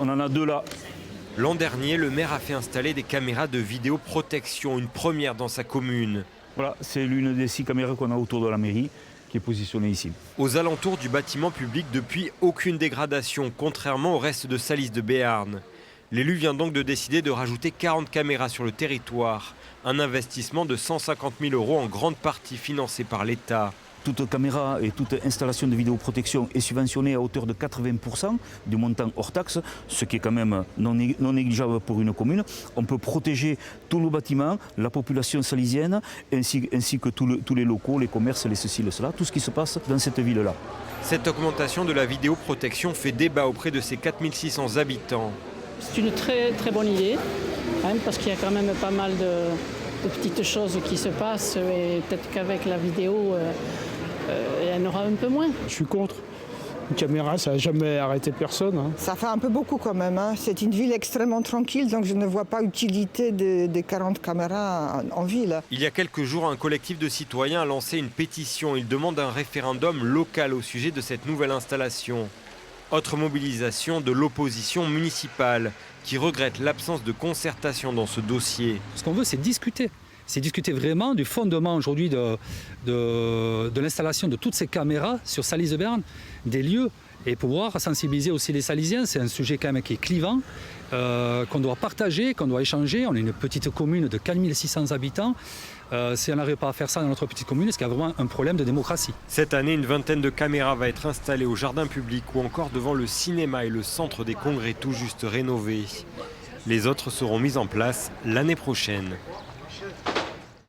On en a 2 là. L'an dernier, le maire a fait installer des caméras de vidéoprotection, une première dans sa commune. Voilà, c'est l'une des 6 caméras qu'on a autour de la mairie qui est positionnée ici. Aux alentours du bâtiment public, depuis, aucune dégradation, contrairement au reste de Salis de Béarn. L'élu vient donc de décider de rajouter 40 caméras sur le territoire. Un investissement de 150 000 € en grande partie financé par l'État. Toute caméra et toute installation de vidéoprotection est subventionnée à hauteur de 80% du montant hors taxe, ce qui est quand même non négligeable pour une commune. On peut protéger tout le bâtiment, la population salisienne, ainsi que tous les locaux, les commerces, les ceci, le cela, tout ce qui se passe dans cette ville-là. Cette augmentation de la vidéoprotection fait débat auprès de ses 4600 habitants. C'est une très très bonne idée, parce qu'il y a quand même pas mal de petites choses qui se passent et peut-être qu'avec la vidéo, il y en aura un peu moins. Je suis contre. Une caméra, ça n'a jamais arrêté personne. Ça fait un peu beaucoup quand même. C'est une ville extrêmement tranquille, donc je ne vois pas l'utilité des 40 caméras en ville. Il y a quelques jours, un collectif de citoyens a lancé une pétition. Il demande un référendum local au sujet de cette nouvelle installation. Autre mobilisation de l'opposition municipale qui regrette l'absence de concertation dans ce dossier. Ce qu'on veut, c'est discuter. C'est discuter vraiment du fondement aujourd'hui de l'installation de toutes ces caméras sur Salis de Béarn, des lieux, et pouvoir sensibiliser aussi les Salisiens. C'est un sujet quand même qui est clivant, qu'on doit partager, qu'on doit échanger. On est une petite commune de 4600 habitants. Si on n'arrive pas à faire ça dans notre petite commune, est-ce qu'il y a vraiment un problème de démocratie? Cette année, une vingtaine de caméras va être installée au jardin public ou encore devant le cinéma et le centre des congrès tout juste rénovés. Les autres seront mises en place l'année prochaine.